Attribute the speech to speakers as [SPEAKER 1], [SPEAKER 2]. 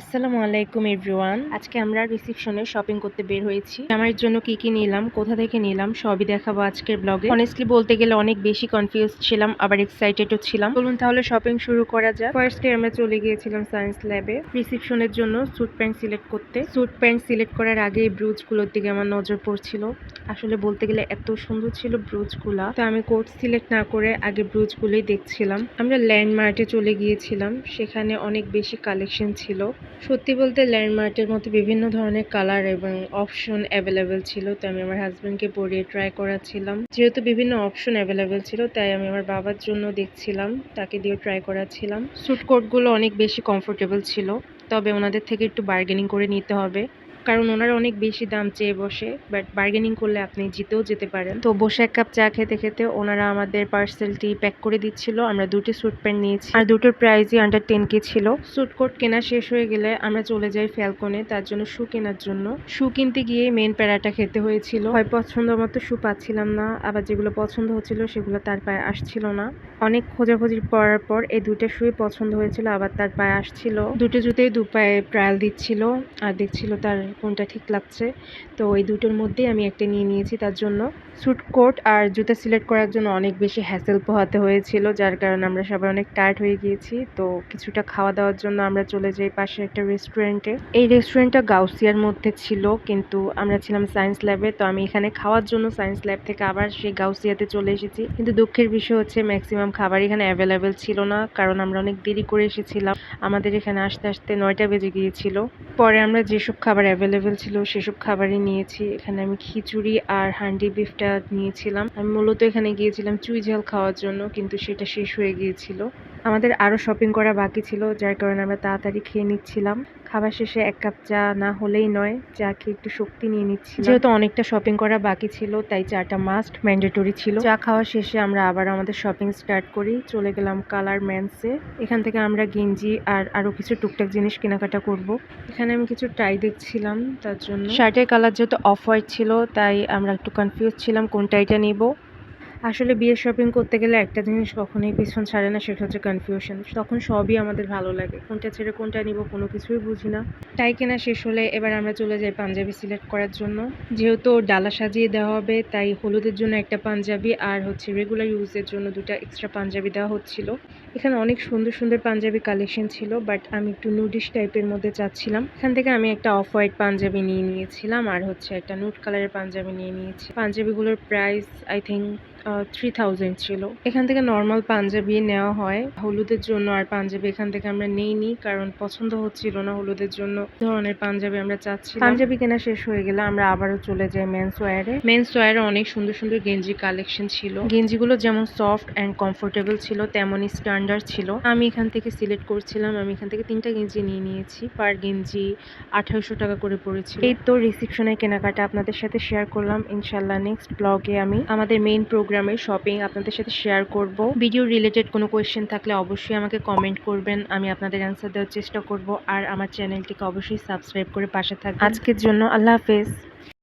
[SPEAKER 1] আসসালামু আলাইকুম এভরিওয়ান। আজকে আমরা রিসেপশনে শপিং করতে বের হয়েছি। আমার জন্য কি নিলাম, কোথা থেকে নিলাম সবই দেখাবো আজকের ব্লগে। অনেস্টলি বলতে গেলে অনেক বেশি কনফিউজ ছিলাম, আবার এক্সাইটেডও ছিলাম। চলুন তাহলে শপিং শুরু করা যাক। ফার্স্টে আমরা চলে গিয়েছিলাম সায়েন্স ল্যাবে রিসেপশনের জন্য স্যুট প্যান্ট সিলেক্ট করতে। স্যুট প্যান্ট সিলেক্ট করার আগে এই ব্রুজগুলোর দিকে আমার নজর পড়ছিল। আসলে বলতে গেলে এত সুন্দর ছিল ব্রুজগুলা, তো আমি কোট সিলেক্ট না করে আগে ব্রুজগুলোই দেখছিলাম। আমরা ল্যান্ডমার্টে চলে গিয়েছিলাম, সেখানে অনেক বেশি কালেকশন ছিল। সত্যি বলতে ল্যান্ডমার্টের মধ্যে বিভিন্ন ধরনের কালার এবং অপশন অ্যাভেলেবেল ছিল, তো আমি আমার হাজব্যান্ডকে পরিয়ে ট্রাই করাচ্ছিলাম। যেহেতু বিভিন্ন অপশন অ্যাভেলেবেল ছিল, তাই আমি আমার বাবার জন্য দেখছিলাম, তাকে দিয়ে ট্রাই করাচ্ছিলাম। স্যুট কোটগুলো অনেক বেশি কমফোর্টেবল ছিল, তবে ওনাদের থেকে একটু বার্গেনিং করে নিতে হবে, কারণ ওনারা অনেক বেশি দাম চেয়ে বসে, বাট বার্গেনিং করলে আপনি জিতেও যেতে পারেন। তো বসে এক কাপ চা খেতে খেতে ওনারা আমাদের পার্সেলটি প্যাক করে দিচ্ছিল। আমরা দুটি স্যুট প্যান্ট নিয়েছি, আর দুটোর প্রাইসই আন্ডার 10K ছিল। স্যুট কোট কেনা শেষ হয়ে গেলে আমরা চলে যাই ফ্যালকনে, তার জন্য শু কেনার জন্য। শু কিনতে গিয়ে মেন প্যারাটা খেতে হয়েছিল। হয় পছন্দ মতো শু পাচ্ছিলাম না, আবার যেগুলো পছন্দ হচ্ছিল সেগুলো তার পায়ে আসছিল না। অনেক খোঁজাখুঁজি করার পর এই দুটো শুই পছন্দ হয়েছিল, আবার তার পায়ে আসছিল। দুটো জুতোই দু পায়ে ট্রায়াল দিচ্ছিল আর দেখছিল তার কোনটা ঠিক লাগছে। তো এই দুটোর মধ্যেই আমি একটা নিয়ে নিয়েছি তার জন্য। স্যুট কোট আর জুতা সিলেক্ট করার জন্য অনেক বেশি হ্যাসেল পোহাতে হয়েছিল, যার কারণে আমরা সবাই অনেক টায়ার্ড হয়ে গিয়েছি। তো কিছুটা খাওয়া দাওয়ার জন্য আমরা চলে যাই পাশে একটা রেস্টুরেন্টে। এই রেস্টুরেন্টটা গাউসিয়ার মধ্যে ছিল, কিন্তু আমরা ছিলাম সায়েন্স ল্যাবে, তো আমি এখানে খাওয়ার জন্য সায়েন্স ল্যাব থেকে আবার সেই গাউসিয়াতে চলে এসেছি। কিন্তু দুঃখের বিষয় হচ্ছে ম্যাক্সিমাম খাবার এখানে অ্যাভেলেবেল ছিল না, কারণ আমরা অনেক দেরি করে এসেছিলাম। আমাদের এখানে আসতে আসতে 9টা বেজে গিয়েছিল। পরে আমরা যেসব খাবার অ্যাভেলেবেল ছিল সেসব খাবারই নিয়েছি। এখানে আমি খিচুড়ি আর হান্ডি বিফটা নিয়েছিলাম। আমি মূলত এখানে গিয়েছিলাম চুই ঝাল খাওয়ার জন্য, কিন্তু সেটা শেষ হয়ে গিয়েছিল। আমাদের আরও শপিং করা বাকি ছিল, যার কারণে আমরা তাড়াতাড়ি খেয়ে নিচ্ছিলাম। খাবার শেষে এক কাপ চা না হলেই নয়, চা খেয়ে একটু শক্তি নিয়ে নিচ্ছিলাম। যেহেতু অনেকটা শপিং করা বাকি ছিল, তাই চাটা মাস্ট ম্যান্ডেটরি ছিল। চা খাওয়া শেষে আমরা আবার আমাদের শপিং স্টার্ট করি। চলে গেলাম কালার ম্যান্সে। এখান থেকে আমরা গেঞ্জি আর আরও কিছু টুকটাক জিনিস কেনাকাটা করব। এখানে আমি কিছু টাই দেখছিলাম, তার জন্য শার্টের কালার যেহেতু অফ হোয়াইট ছিল, তাই আমরা একটু কনফিউজ ছিলাম কোন টাইটা নিব। আসলে বিয়ের শপিং করতে গেলে একটা জিনিস কখনোই পিছন ছাড়ে না, সেটা হচ্ছে কনফিউশন। তখন সবই আমাদের ভালো লাগে, কোনটা ছেড়ে কোনটা নিব কোনো কিছুই বুঝি না। টাই কেনা শেষ হলে এবার আমরা চলে যাই পাঞ্জাবি সিলেক্ট করার জন্য। যেহেতু ডালা সাজিয়ে দেওয়া হবে, তাই হলুদের জন্য একটা পাঞ্জাবি আর হচ্ছে রেগুলার ইউজের জন্য দুটো এক্সট্রা পাঞ্জাবি দেওয়া হচ্ছিল। এখানে অনেক সুন্দর সুন্দর পাঞ্জাবি কালেকশন ছিল, বাট আমি একটু নুডিশ টাইপের মধ্যে চাচ্ছিলাম। এখান থেকে আমি একটা অফ হোয়াইট পাঞ্জাবি নিয়ে নিয়েছিলাম, আর হচ্ছে একটা নুড কালারের পাঞ্জাবি নিয়ে নিয়েছি। পাঞ্জাবিগুলোর প্রাইস আই থিঙ্ক 3000 ছিল। এখান থেকে নর্মাল পাঞ্জাবি নেওয়া হয় হলুদের জন্য, আর পাঞ্জাবি এখান থেকে আমরা নেইনি, কারণ পছন্দ হচ্ছিল না হলুদের জন্য ধরনের পাঞ্জাবি আমরা চাচ্ছি। পাঞ্জাবি কেনা শেষ হয়ে গেলে আমরা আবারও চলে যাই মেন্স ওয়্যারে। মেন্স ওয়্যারে অনেক সুন্দর সুন্দর গেঞ্জি কালেকশন ছিল। গেঞ্জিগুলো যেমন সফট অ্যান্ড কমফোর্টেবল ছিল, তেমনই স্ট্যান্ডার্ড ছিল। আমি এখান থেকে সিলেক্ট করছিলাম, আমি এখান থেকে 3টা গেঞ্জি নিয়ে নিয়েছি। পার গেঞ্জি 2800 টাকা করে পড়েছিল। এই তো রিসেপশনের কেনাকাটা আপনাদের সাথে শেয়ার করলাম। ইনশাল্লাহ নেক্সট ব্লগে আমি আমাদের মেইন প্রোগ্রামের শপিং আপনাদের সাথে শেয়ার করব। ভিডিও রিলেটেড কোনো কোয়েশ্চেন থাকলে অবশ্যই আমাকে কমেন্ট করবেন, আমি আপনাদের অ্যান্সার দেওয়ার চেষ্টা করব। আর আমার চ্যানেলটিকে অবশ্যই সাবস্ক্রাইব করে পাশে থাকবেন। আজকের জন্য আল্লাহ হাফেজ।